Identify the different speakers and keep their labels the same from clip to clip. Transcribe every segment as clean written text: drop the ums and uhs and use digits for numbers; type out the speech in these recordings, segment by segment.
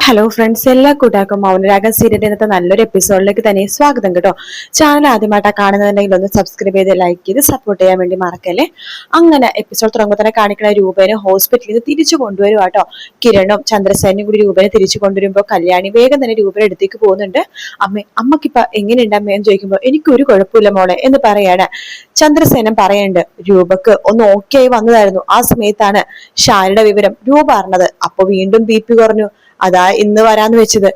Speaker 1: Hello friends, എല്ലാ കൂട്ടാക്കും മൗനരാഗം സീരിയലിന്റെ ഇന്നത്തെ നല്ലൊരു എപ്പിസോഡിലേക്ക് തന്നെ സ്വാഗതം കേട്ടോ. ചാനൽ ആദ്യമായിട്ടാണ് കാണുന്നതെങ്കിൽ ഒന്ന് സബ്സ്ക്രൈബ് ചെയ്ത് ലൈക്ക് ചെയ്ത് സപ്പോർട്ട് ചെയ്യാൻ വേണ്ടി മറക്കല്ലേ. അങ്ങനെ എപ്പിസോഡ് തുടങ്ങുമ്പോൾ തന്നെ കാണിക്കുന്ന രൂപേനെ ഹോസ്പിറ്റലിൽ നിന്ന് തിരിച്ചു കൊണ്ടുവരും കേട്ടോ. കിരണും ചന്ദ്രസേനും കൂടി രൂപേനെ തിരിച്ചു കൊണ്ടുവരുമ്പോൾ കല്യാണി വേഗം തന്നെ രൂപയുടെ അടുത്തേക്ക് പോകുന്നുണ്ട്. അമ്മക്കിപ്പ എങ്ങനെയുണ്ട് അമ്മ എന്ന് ചോദിക്കുമ്പോൾ എനിക്കൊരു കുഴപ്പമില്ല മോളെ എന്ന് പറയാണ്. ചന്ദ്രസേനൻ പറയുന്നുണ്ട് രൂപക്ക് ഒന്ന് ഓക്കെ ആയി വന്നതായിരുന്നു. ആ സമയത്താണ് ഷാനിയുടെ വിവരം രൂപ അറിഞ്ഞത്. അപ്പൊ വീണ്ടും BP കുറഞ്ഞു. അതാ ഇന്ന് വരാന്ന് വെച്ചത്.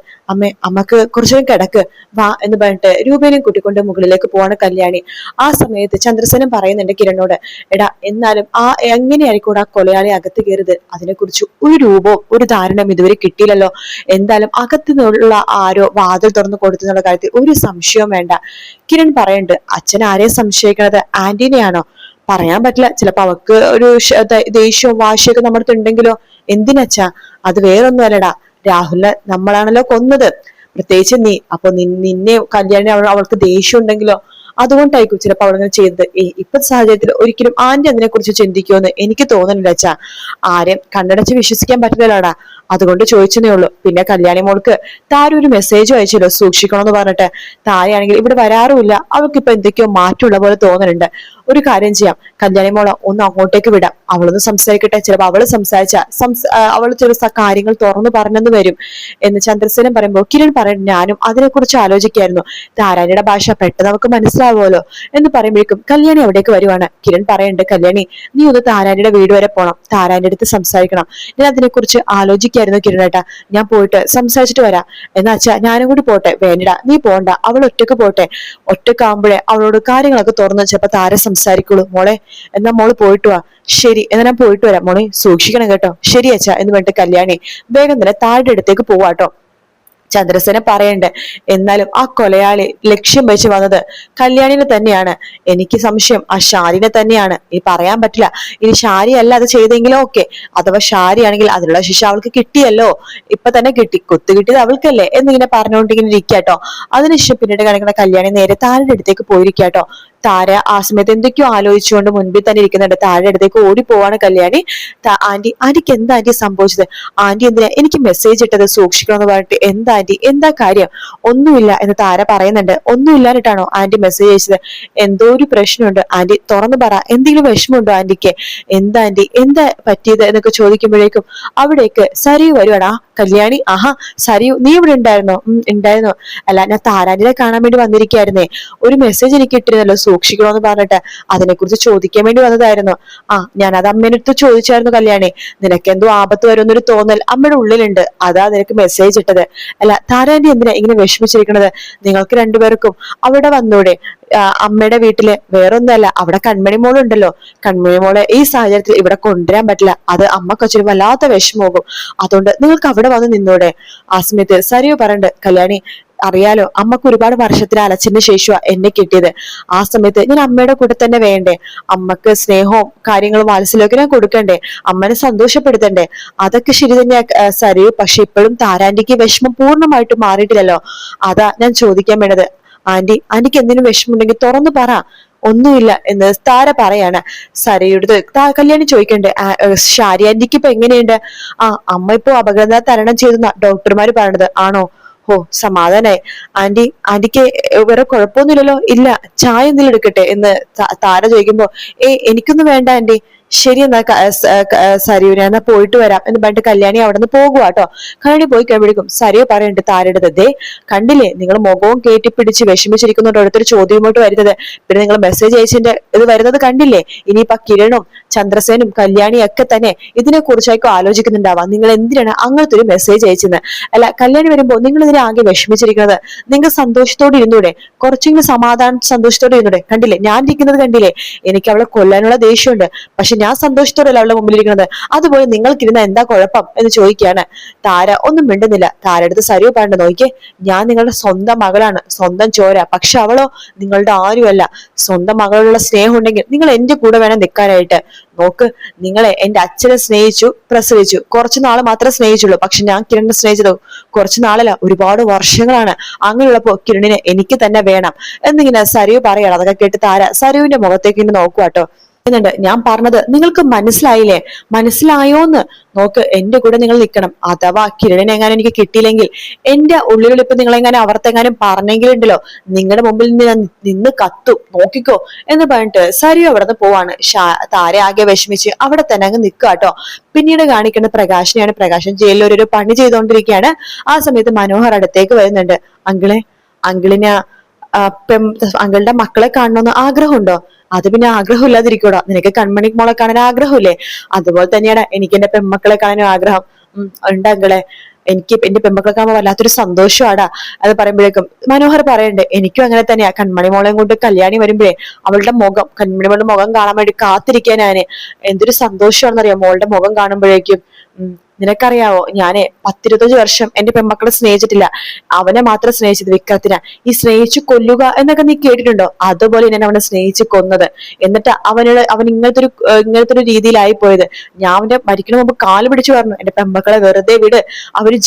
Speaker 1: അമ്മക്ക് കുറച്ചും കിടക്ക് വാ എന്ന് പറഞ്ഞിട്ട് രൂപേനെയും കൂട്ടിക്കൊണ്ട് മുകളിലേക്ക് പോവാണ് കല്യാണി. ആ സമയത്ത് ചന്ദ്രസേനൻ പറയുന്നുണ്ട് കിരണോട്, എടാ എന്നാലും എങ്ങനെയായിരിക്കും ആ കൊലയാളി അകത്ത് കയറിയത്? അതിനെക്കുറിച്ച് ഒരു രൂപവും ഒരു ധാരണയും ഇതുവരെ കിട്ടിയില്ലല്ലോ. എന്തായാലും അകത്തു നിന്നുള്ള ആരോ വാതിൽ തുറന്നു കൊടുത്തെന്നുള്ള കാര്യത്തിൽ ഒരു സംശയവും വേണ്ട. കിരൺ പറയുന്നുണ്ട്, അച്ഛൻ ആരെയും സംശയിക്കണത് ആന്റീനെയാണോ? പറയാൻ പറ്റില്ല. ചിലപ്പോ അവക്ക് ഒരു ദേഷ്യവും വാശിയൊക്കെ നമ്മുടെ അടുത്തുണ്ടെങ്കിലോ. എന്തിനച്ചാ? അത് വേറൊന്നും അല്ലടാ, രാഹുലിനെ നമ്മളാണല്ലോ കൊന്നത്, പ്രത്യേകിച്ച് നീ. അപ്പൊ നിന്നെ കല്യാണി അവൾക്ക് ദേഷ്യം ഉണ്ടെങ്കിലോ? അതുകൊണ്ടായിരിക്കും ചിലപ്പോ അവളിങ്ങനെ ചെയ്തത്. ഇപ്പോഴത്തെ സാഹചര്യത്തിൽ ഒരിക്കലും ആന്റി അതിനെ കുറിച്ച് ചിന്തിക്കുമെന്ന് എനിക്ക് തോന്നുന്നില്ല അച്ഛാ. ആരെയും കണ്ണടച്ച് വിശ്വസിക്കാൻ പറ്റില്ലല്ലോടാ, അതുകൊണ്ട് ചോദിച്ചതേ ഉള്ളൂ. പിന്നെ കല്യാണി മോൾക്ക് താര ഒരു മെസ്സേജ് അയച്ചല്ലോ സൂക്ഷിക്കണമെന്ന് പറഞ്ഞിട്ട്. താരയാണെങ്കിൽ ഇവിടെ വരാറുമില്ല. അവൾക്ക് ഇപ്പൊ എന്തൊക്കെയോ മാറ്റമുള്ള പോലെ തോന്നുന്നുണ്ട്. ഒരു കാര്യം ചെയ്യാം, കല്യാണി മോളെ ഒന്ന് അങ്ങോട്ടേക്ക് വിടാം, അവളൊന്ന് സംസാരിക്കട്ടെ. ചിലപ്പോ അവള് അവള് ചില കാര്യങ്ങൾ തുറന്നു പറഞ്ഞെന്ന് വരും എന്ന് ചന്ദ്രസേനൻ പറയുമ്പോൾ കിരൺ പറയും, ഞാനും അതിനെക്കുറിച്ച് ആലോചിക്കായിരുന്നു. താരാനിയുടെ ഭാഷ പെട്ടെന്ന് നമുക്ക് മനസ്സിലാവുമല്ലോ എന്ന് പറയുമ്പോഴേക്കും കല്യാണി അവിടേക്ക് വരുവാണ്. കിരൺ പറയുന്നുണ്ട്, കല്യാണി നീ ഒന്ന് താരാനിയുടെ വീട് വരെ പോണം, താരാന്റെ അടുത്ത് സംസാരിക്കണം. ഞാൻ അതിനെക്കുറിച്ച് ആലോചിക്കായിരുന്നു കിരണേട്ടാ, ഞാൻ പോയിട്ട് സംസാരിച്ചിട്ട് വരാം. എന്നാ അച്ഛാ ഞാനും കൂടി പോട്ടെ? വേണ്ടടാ, നീ പോണ്ട, അവൾ ഒറ്റക്ക് പോട്ടെ. ഒറ്റക്കാകുമ്പോഴേ അവളോട് കാര്യങ്ങളൊക്കെ തുറന്നു വെച്ചപ്പോ താര സംസാരിക്കുള്ളൂ. മോളെ എന്നാ മോള് പോയിട്ട് വാ. ശരി, എന്നാ ഞാൻ പോയിട്ട് വരാം മോളെ, സൂക്ഷിക്കണം കേട്ടോ. ശരി അച്ഛാ എന്ന് പറഞ്ഞിട്ട് കല്യാണി വേഗം തന്നെ താഴെ അടുത്തേക്ക് പോവാട്ടോ. ചന്ദ്രസേന പറയണ്ട്, എന്നാലും ആ കൊലയാളി ലക്ഷ്യം വെച്ച് വന്നത് കല്യാണിനെ തന്നെയാണ്. എനിക്ക് സംശയം ആ ഷാരിനെ തന്നെയാണ്. ഇനി പറയാൻ പറ്റില്ല. ഇനി ഷാരി അല്ല അത് ചെയ്തെങ്കിലോ ഓക്കെ, അഥവാ ഷാരി ആണെങ്കിൽ അതിനുള്ള ശിക്ഷ അവൾക്ക് കിട്ടിയല്ലോ. ഇപ്പൊ തന്നെ കിട്ടി, കുത്തു കിട്ടിയത് അവൾക്കല്ലേ എന്നിങ്ങനെ പറഞ്ഞുകൊണ്ടിങ്ങനെ ഇരിക്കാട്ടോ. അതിനുശേഷം പിന്നീട് കാണിക്കുന്ന കല്യാണി നേരെ താരുടെ അടുത്തേക്ക് പോയിരിക്കാട്ടോ. താര ആ സമയത്ത് എന്തൊക്കെയോ ആലോചിച്ചുകൊണ്ട് മുൻപിൽ തന്നെ ഇരിക്കുന്നുണ്ട്. താഴെ അടുത്തേക്ക് ഓടി പോവാണ് കല്യാണി. ആന്റിക്ക് എന്താ ആന്റി സംഭവിച്ചത്? ആന്റി എന്തിനാ എനിക്ക് മെസ്സേജ് ഇട്ടത് സൂക്ഷിക്കണം എന്ന് പറഞ്ഞിട്ട്? എന്താ ആന്റി, എന്താ കാര്യം? ഒന്നുമില്ല എന്ന് താര പറയുന്നുണ്ട്. ഒന്നുമില്ലാന്നിട്ടാണോ ആന്റി മെസ്സേജ് അയച്ചത്? എന്തോ ഒരു പ്രശ്നമുണ്ട് ആന്റി, തുറന്നു പറ. എന്തെങ്കിലും വിഷമമുണ്ടോ ആന്റിക്ക്? എന്താ ആന്റി, എന്താ പറ്റിയത് എന്നൊക്കെ ചോദിക്കുമ്പോഴേക്കും അവിടേക്ക് സരിയു വരുവാടാ. കല്യാണി, ആഹാ സരിയു നീ ഇവിടെ ഉണ്ടായിരുന്നോ? ഉണ്ടായിരുന്നു. അല്ല, ഞാൻ താരാന്റിനെ കാണാൻ വേണ്ടി വന്നിരിക്കായിരുന്നേ. ഒരു മെസ്സേജ് എനിക്ക് ഇട്ടിരുന്നല്ലോ സൂക്ഷിക്കണോന്ന് പറഞ്ഞിട്ട്, അതിനെക്കുറിച്ച് ചോദിക്കാൻ വേണ്ടി വന്നതായിരുന്നു. ഞാൻ അത് അമ്മേന്റെ അടുത്ത് ചോദിച്ചായിരുന്നു കല്യാണി. നിനക്ക് എന്തോ ആപത്ത് വരുമെന്നൊരു തോന്നൽ അമ്മയുടെ ഉള്ളിലുണ്ട്, അതാ നിനക്ക് മെസ്സേജ് ഇട്ടത്. അല്ല താരാന്റി എന്തിനാ ഇങ്ങനെ വിഷമിച്ചിരിക്കണത്? നിങ്ങൾക്ക് രണ്ടുപേർക്കും അവിടെ വന്നൂടെ? അമ്മയുടെ വീട്ടില് വേറൊന്നല്ല, അവിടെ കൺമണി മോളുണ്ടല്ലോ. കൺമണി മോളെ ഈ സാഹചര്യത്തിൽ ഇവിടെ കൊണ്ടുവരാൻ പറ്റില്ല, അത് അമ്മക്കൊച്ചൊരു വല്ലാത്ത വിഷമമാകും. അതുകൊണ്ട് നിങ്ങൾക്ക് അവിടെ വന്ന് നിന്നൂടെ? ആ സമയത്ത് സരിയു പറയണ്ട്, കല്യാണി അറിയാലോ അമ്മക്ക് ഒരുപാട് വർഷത്തിന് അലച്ചിന് ശേഷമാ എന്നെ കിട്ടിയത്. ആ സമയത്ത് ഞാൻ അമ്മയുടെ കൂടെ തന്നെ വേണ്ടേ? അമ്മക്ക് സ്നേഹവും കാര്യങ്ങളും വാത്സല്യമൊക്കെ ഞാൻ കൊടുക്കണ്ടേ? അമ്മനെ സന്തോഷപ്പെടുത്തണ്ടേ? അതൊക്കെ ശരി തന്നെയാ സരിയു, പക്ഷെ ഇപ്പോഴും താരാന്റിക്ക് വിഷമം പൂർണ്ണമായിട്ട് മാറിയിട്ടില്ലല്ലോ. അതാ ഞാൻ ചോദിക്കാൻ വേണ്ടത്. ആന്റിക്ക് എന്തിനും വിഷമമുണ്ടെങ്കിൽ തുറന്നു പറ. ഒന്നുമില്ല എന്ന് താര പറയാണ്. സരയുടെ കല്യാണി ചോദിക്കണ്ടേ, ഷാരി ആന്റിക്ക് ഇപ്പൊ എങ്ങനെയുണ്ട്? അമ്മ ഇപ്പൊ അപകടം തരണം ചെയ്തെന്നാ ഡോക്ടർമാര് പറയണത്. ആണോ? ഓ സമാധാനായി. ആന്റിക്ക് വേറെ കുഴപ്പമൊന്നുമില്ലല്ലോ? ഇല്ല, ചായ എന്തെങ്കിലും എടുക്കട്ടെ എന്ന് താര ചോദിക്കുമ്പോ എനിക്കൊന്നും വേണ്ട ആന്റി. ശരി എന്നാ സരിയുനെ എന്നാ പോയിട്ട് വരാം എന്ന് പറഞ്ഞിട്ട് കല്യാണി അവിടെ നിന്ന് പോകുക കേട്ടോ. കല്യാണി പോയി കഴിയുമ്പോഴേക്കും സരിയു പറയുന്നുണ്ട് താരയുടെ, ദേ കണ്ടില്ലേ നിങ്ങൾ മുഖവും കയറ്റിപ്പിടിച്ച് വിഷമിച്ചിരിക്കുന്നോണ്ട് ഓരോരുത്തർ ചോദ്യവുമായിട്ട് വരുന്നത്. പിന്നെ നിങ്ങൾ മെസ്സേജ് അയച്ചതിന്റെ ഇത് വരുന്നത് കണ്ടില്ലേ? ഇനിയിപ്പൊ കിരണും ചന്ദ്രസേനും കല്യാണിയും ഒക്കെ തന്നെ ഇതിനെ കുറിച്ചായിരിക്കും ആലോചിക്കുന്നുണ്ടാവാം. നിങ്ങൾ എന്തിനാണ് അങ്ങനത്തെ ഒരു മെസ്സേജ് അയച്ചത്? അല്ല കല്യാണി വരുമ്പോ നിങ്ങൾ ഇതിനെ ആകെ വിഷമിച്ചിരിക്കുന്നത്. നിങ്ങൾ സന്തോഷത്തോടെ ഇരുന്നൂടെ? കുറച്ചെങ്കിലും സന്തോഷത്തോടെ ഇരുന്നൂടെ? കണ്ടില്ലേ ഞാൻ ഇരിക്കുന്നത് കണ്ടില്ലേ? എനിക്ക് അവളെ കൊല്ലാനുള്ള ദേഷ്യമുണ്ട്, പക്ഷെ ഞാൻ സന്തോഷത്തോടെയല്ല അവളുടെ മുമ്പിലിരിക്കുന്നത്. അതുപോലെ നിങ്ങൾക്കിരുന്ന എന്താ കുഴപ്പം എന്ന് ചോദിക്കുകയാണ്. താര ഒന്നും മിണ്ടുന്നില്ല. താരടുത്ത് സരിയു പറഞ്ഞു, നോക്കിയേ ഞാൻ നിങ്ങളുടെ സ്വന്തം മകളാണ്, സ്വന്തം ചോര. പക്ഷെ അവളോ നിങ്ങളുടെ ആരുമല്ല. സ്വന്തം മകളുള്ള സ്നേഹം ഉണ്ടെങ്കിൽ നിങ്ങൾ എന്റെ കൂടെ വേണം നിൽക്കാനായിട്ട്. നോക്ക്, നിങ്ങളെ എന്റെ അച്ഛനെ സ്നേഹിച്ചു, പ്രസവിച്ചു, കുറച്ചു നാൾ മാത്രമേ സ്നേഹിച്ചുള്ളൂ. പക്ഷെ ഞാൻ കിരണിനെ സ്നേഹിച്ചത് കുറച്ചു നാളല്ല, ഒരുപാട് വർഷങ്ങളാണ്. അങ്ങനെയുള്ളപ്പോ കിരണിനെ എനിക്ക് തന്നെ വേണം എന്നിങ്ങനെ സരിയു പറയണം. അതൊക്കെ കേട്ട് താര സരിയുവിന്റെ മുഖത്തേക്ക് നോക്കുവാട്ടോ. ഞാൻ പറഞ്ഞത് നിങ്ങൾക്ക് മനസ്സിലായില്ലേ? മനസ്സിലായോന്ന് നോക്ക്, എന്റെ കൂടെ നിങ്ങൾ നിൽക്കണം. അഥവാ കിരണിനെ എങ്ങാനും എനിക്ക് കിട്ടിയില്ലെങ്കിൽ എന്റെ ഉള്ളിൽ ഇപ്പൊ നിങ്ങളെങ്ങാനും അവർക്കെങ്ങാനും പറഞ്ഞെങ്കിലുണ്ടല്ലോ, നിങ്ങളുടെ മുമ്പിൽ നിന്ന് കത്തും, നോക്കിക്കോ എന്ന് പറഞ്ഞിട്ട് സരിയു അവിടെ നിന്ന് പോവാണ്. താര ആകെ വിഷമിച്ച് അവിടെ തന്നെ അങ്ങ് നിൽക്കുക കേട്ടോ. പിന്നീട് കാണിക്കുന്ന പ്രകാശിനെയാണ്. പ്രകാശൻ ജയിലിൽ ഒരു പണി ചെയ്തുകൊണ്ടിരിക്കുകയാണ്. ആ സമയത്ത് മനോഹർ അടുത്തേക്ക് വരുന്നുണ്ട്. അങ്കിളിന് അങ്കിളുടെ മക്കളെ കാണണമെന്ന് ആഗ്രഹമുണ്ടോ? അത് പിന്നെ ആഗ്രഹം ഇല്ലാതിരിക്കൂടാ, നിനക്ക് കൺമണി മോളെ കാണാൻ ആഗ്രഹമില്ലേ? അതുപോലെ തന്നെയാണ് എനിക്ക് എന്റെ പെൺമക്കളെ കാണാനും ആഗ്രഹം. ഉണ്ട് അങ്കിളെ, എനിക്ക് എന്റെ പെൺമക്കളെ കാണുമ്പോൾ വല്ലാത്തൊരു സന്തോഷമാടാ. അത് പറയുമ്പോഴേക്കും മനോഹർ പറയണ്ട്, എനിക്കും അങ്ങനെ തന്നെയാ. കൺമണി മോളെയും കൊണ്ട് കല്യാണി വരുമ്പോഴേ അവളുടെ മുഖം, കൺമണി മോളുടെ മുഖം കാണാൻ വേണ്ടി കാത്തിരിക്കാൻ ഞാന്. എന്തൊരു സന്തോഷമാണെന്നറിയാം മോളുടെ മുഖം കാണുമ്പോഴേക്കും. നിനക്കറിയാവോ, ഞാന് 10-25 വർഷം എന്റെ പെൺമക്കളെ സ്നേഹിച്ചിട്ടില്ല. അവനെ മാത്രം സ്നേഹിച്ചത്, വിക്രത്തിനെ. ഈ സ്നേഹിച്ചു കൊല്ലുക എന്നൊക്കെ നീ കേട്ടിട്ടുണ്ടോ? അതുപോലെ ഞാൻ അവനെ സ്നേഹിച്ച് കൊന്നത്. എന്നിട്ട് അവൻ ഇങ്ങനത്തെ ഒരു രീതിയിലായി പോയത്. ഞാൻ അവന്റെ മരിക്കണ മുമ്പ് കാല് പിടിച്ചു പറഞ്ഞു, എന്റെ പെൺമക്കളെ വെറുതെ വിട്, അവര്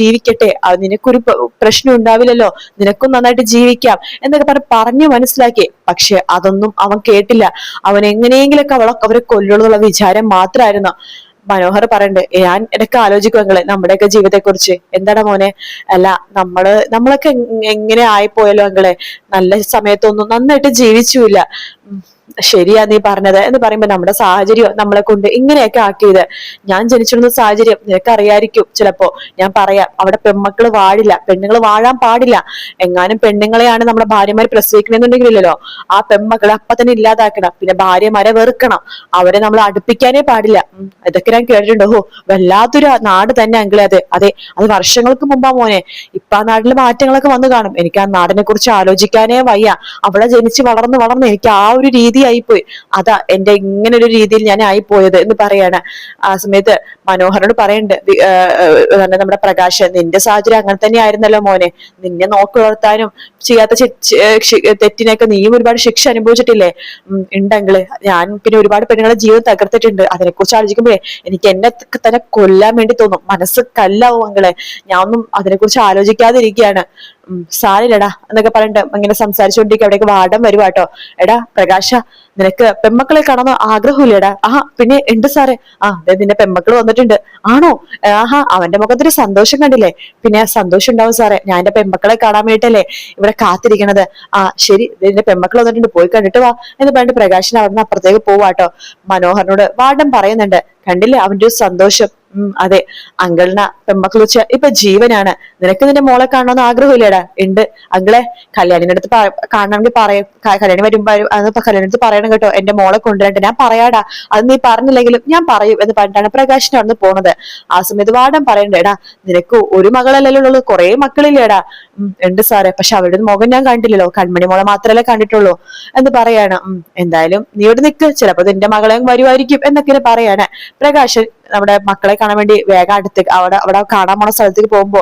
Speaker 1: ജീവിക്കട്ടെ, നിനക്കൊരു പ്രശ്നം ഉണ്ടാവില്ലല്ലോ, നിനക്കും നന്നായിട്ട് ജീവിക്കാം എന്നൊക്കെ പറഞ്ഞു മനസ്സിലാക്കി. പക്ഷെ അതൊന്നും അവൻ കേട്ടില്ല. അവൻ എങ്ങനെയെങ്കിലൊക്കെ അവരെ കൊല്ലുന്നുള്ള വിചാരം മാത്രമായിരുന്നു. മനോഹർ പറയണ്ട്, ഞാൻ ഇടയ്ക്ക് ആലോചിക്കും അങ്ങളെ നമ്മുടെയൊക്കെ ജീവിതത്തെ കുറിച്ച്. എന്താണ് മോനെ? അല്ല, നമ്മളൊക്കെ എങ്ങനെ ആയിപ്പോയല്ലോ അങ്ങളെ, നല്ല സമയത്തൊന്നും നന്നായിട്ട് ജീവിച്ചില്ല. ശരിയാ നീ പറഞ്ഞത് എന്ന് പറയുമ്പോ നമ്മുടെ സാഹചര്യം നമ്മളെ കൊണ്ട് ഇങ്ങനെയൊക്കെ ആക്കിയത്. ഞാൻ ജനിച്ചിരുന്ന സാഹചര്യം നിനക്കറിയായിരിക്കും ചിലപ്പോ. ഞാൻ പറയാം, അവിടെ പെൺമക്കള് വാഴില്ല, പെണ്ണുങ്ങൾ വാഴാൻ പാടില്ല. എങ്ങാനും പെണ്ണുങ്ങളെയാണ് നമ്മുടെ ഭാര്യമാർ പ്രസവിക്കണമെന്നുണ്ടെങ്കിലല്ലോ ആ പെൺമക്കളെ അപ്പൊ തന്നെ ഇല്ലാതാക്കണം. പിന്നെ ഭാര്യമാരെ വെറുക്കണം, അവരെ നമ്മൾ അടുപ്പിക്കാനേ പാടില്ല. ഇതൊക്കെ ഞാൻ കേട്ടിട്ടുണ്ടോ? വല്ലാത്തൊരു നാട് തന്നെ അങ്കിളെ അത്. അതെ, അത് വർഷങ്ങൾക്ക് മുമ്പാ മോനെ. ഇപ്പൊ ആ നാട്ടില് മാറ്റങ്ങളൊക്കെ വന്നു കാണും. എനിക്ക് ആ നാടിനെ കുറിച്ച് ആലോചിക്കാനേ വയ്യ. അവിടെ ജനിച്ച് വളർന്ന് എനിക്ക് ആ ഒരു രീതി ആയിപ്പോയി. അതാ എന്റെ ഇങ്ങനെ ഒരു രീതിയിൽ ഞാൻ ആയിപ്പോയത് എന്ന് പറയാണ്. ആ സമയത്ത് മനോഹരനോട് പറയുന്നുണ്ട് നമ്മുടെ പ്രകാശ്, നിന്റെ സാഹചര്യം അങ്ങനെ തന്നെ ആയിരുന്നല്ലോ മോനെ. നിന്നെ നോക്കി വളർത്താനും ചെയ്യാത്ത തെറ്റിനൊക്കെ നീയും ഒരുപാട് ശിക്ഷ അനുഭവിച്ചിട്ടില്ലേ? ഉണ്ടെങ്കില് ഞാൻ പിന്നെ ഒരുപാട് പെണ്ണുങ്ങളെ ജീവിതം തകർത്തിട്ടുണ്ട്. അതിനെക്കുറിച്ച് ആലോചിക്കുമ്പോഴേ എനിക്ക് എന്നെ തന്നെ കൊല്ലാൻ വേണ്ടി തോന്നും. മനസ്സ് കല്ലാവും അങ്ങളെ. ഞാൻ ഒന്നും അതിനെക്കുറിച്ച് ആലോചിക്കാതിരിക്കുകയാണ്. സാരില്ലടാ എന്നൊക്കെ പറഞ്ഞിട്ട് ഇങ്ങനെ സംസാരിച്ചുകൊണ്ടിരിക്കുക. അവിടേക്ക് വാർഡൻ വരുവാട്ടോ. എടാ പ്രകാശ, നിനക്ക് പെൺമക്കളെ കാണുന്ന ആഗ്രഹമില്ലേടാ? പിന്നെ ഉണ്ട് സാറേ. അതെ, നിന്റെ പെൺമക്കൾ വന്നിട്ടുണ്ട്. ആണോ? അവന്റെ മുഖത്തൊരു സന്തോഷം കണ്ടില്ലേ? പിന്നെ സന്തോഷം ഉണ്ടാവും സാറേ, ഞാൻ എന്റെ പെൺമക്കളെ കാണാൻ വേണ്ടിട്ടല്ലേ ഇവിടെ കാത്തിരിക്കണത്. ശരി, നിന്റെ പെൺമക്കൾ വന്നിട്ടുണ്ട്, പോയി കണ്ടിട്ട് വാ എന്ന് പറഞ്ഞിട്ട് പ്രകാശിന് അവിടുന്ന് അപ്പുറത്തേക്ക് പോവാട്ടോ. മനോഹരനോട് വാർഡൻ പറയുന്നുണ്ട്, കണ്ടില്ലേ അവന്റെ ഒരു സന്തോഷം. അതെ, അങ്കിളിന പെൺമക്കൾ വെച്ച ഇപ്പൊ ജീവനാണ്. നിനക്ക് നിന്റെ മോളെ കാണണമെന്ന് ആഗ്രഹമില്ലേടാ? ഉണ്ട് അങ്കിളെ, കല്യാണിന്റെ അടുത്ത് കാണണമെങ്കിൽ പറയും. കല്യാണി വരുമ്പോ കല്യാണത്ത് പറയണം കേട്ടോ, എന്റെ മോളെ കൊണ്ടുവരട്ടെ. ഞാൻ പറയാടാ, അത് നീ പറഞ്ഞില്ലെങ്കിലും ഞാൻ പറയും എന്ന് പറഞ്ഞിട്ടാണ് പ്രകാശിന് അവിടുന്ന് പോണത്. ആ സമയത്ത് വാർഡൻ പറയണ്ടേ, എടാ നിനക്ക് ഒരു മകളല്ലല്ലോ ഉള്ളൂ, കുറെ മക്കളില്ലേടാ? ഉണ്ട് സാറേ, പക്ഷെ അവരുടെ മുഖം ഞാൻ കണ്ടില്ലല്ലോ, കൺമണി മോളെ മാത്രമല്ലേ കണ്ടിട്ടുള്ളൂ എന്ന് പറയാണ്. എന്തായാലും നീ ഇവിടെ നിൽക്ക്, ചിലപ്പോ നിന്റെ മകളെ വരുമായിരിക്കും എന്നൊക്കെ പറയാണ്. പ്രകാശൻ നമ്മുടെ മക്കളെ കാണാൻ വേണ്ടി വേഗം അടുത്തേക്ക് അവിടെ കാണാൻ പോണ സ്ഥലത്തേക്ക് പോകുമ്പോ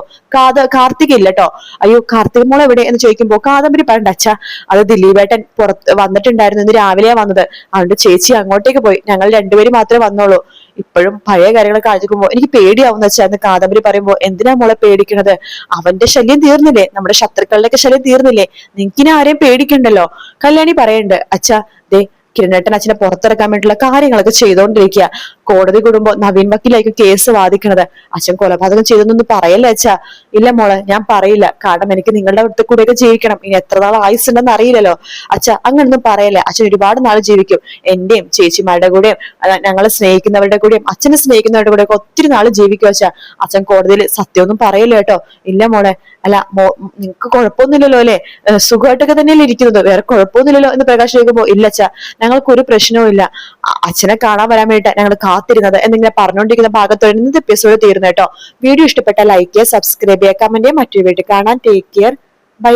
Speaker 1: കാർത്തിക ഇല്ല കേട്ടോ. അയ്യോ, കാർത്തിക മോളെ എവിടെ എന്ന് ചോദിക്കുമ്പോ കാദംബരി പറയണ്ട, അച്ഛാ അത് ദിലീപേട്ടൻ വന്നിട്ടുണ്ടായിരുന്നു, ഇന്ന് രാവിലെയാ വന്നത്. അതുകൊണ്ട് ചേച്ചി അങ്ങോട്ടേക്ക് പോയി, ഞങ്ങൾ രണ്ടുപേരും മാത്രമേ വന്നോളൂ. ഇപ്പോഴും പഴയ കാര്യങ്ങളൊക്കെ ആലോചിക്കുമ്പോ എനിക്ക് പേടിയാവുന്ന വെച്ചാ എന്ന് കാദംബരി പറയുമ്പോ, എന്തിനാ മോളെ പേടിക്കണത്? അവന്റെ ശല്യം തീർന്നില്ലേ? നമ്മുടെ ശത്രുക്കളുടെ ശല്യം തീർന്നില്ലേ? നിനക്കിനെ ആരെയും പേടിക്കണ്ടല്ലോ. കല്യാണി പറയണ്ട്, അച്ഛാ ദേ കിരണേട്ടൻ അച്ഛനെ പുറത്തിറക്കാൻ വേണ്ടിയുള്ള കാര്യങ്ങളൊക്കെ ചെയ്തോണ്ടിരിക്കുക. കോടതി കൂടുമ്പോ നവീൻ വക്കീലായിരിക്കും കേസ് വാദിക്കണത്. അച്ഛൻ കൊലപാതകം ചെയ്തെന്നൊന്നും പറയല്ലേ അച്ഛാ? ഇല്ല മോളെ, ഞാൻ പറയില്ല. കാരണം എനിക്ക് നിങ്ങളുടെ അടുത്ത് കൂടെയൊക്കെ ജീവിക്കണം. ഇനി എത്ര നാൾ ആയുസുണ്ടെന്ന് അറിയില്ലല്ലോ. അച്ഛാ അങ്ങനൊന്നും പറയല്ലേ, അച്ഛൻ ഒരുപാട് നാൾ ജീവിക്കും. എന്റെയും ചേച്ചിമാരുടെ കൂടെയും ഞങ്ങളെ സ്നേഹിക്കുന്നവരുടെ കൂടെയും അച്ഛനെ സ്നേഹിക്കുന്നവരുടെ കൂടെ ഒക്കെ ഒത്തിരി നാൾ ജീവിക്കും അച്ഛാ. അച്ഛൻ കോടതിയിൽ സത്യമൊന്നും പറയല്ലോ കേട്ടോ. ഇല്ല മോളെ, അല്ല നിങ്ങക്ക് കുഴപ്പമൊന്നുമില്ലല്ലോ അല്ലെ? സുഖമായിട്ടൊക്കെ തന്നെയല്ലേ ഇരിക്കുന്നത്, വേറെ കുഴപ്പമൊന്നുമില്ലല്ലോ എന്ന് പ്രകാശ് ചോദിക്കുമ്പോ, ഇല്ല അച്ഛാ ഞങ്ങൾക്ക് ഒരു പ്രശ്നവും ഇല്ല. അച്ഛനെ കാണാൻ വരാൻ വേണ്ടിട്ട് ഞങ്ങൾ കാത്തിരുന്നത് എന്നിങ്ങനെ പറഞ്ഞുകൊണ്ടിരിക്കുന്ന ഭാഗത്തോടെ ഇന്നത്തെ എപ്പിസോഡ് തീർന്നു കേട്ടോ. വീഡിയോ ഇഷ്ടപ്പെട്ട ലൈക്ക് ചെയ്യുക, സബ്സ്ക്രൈബ് ചെയ്യുക, കമന്റ് ചെയ്യുക. മറ്റൊരു വീഡിയോ കാണാൻ. Take care, by.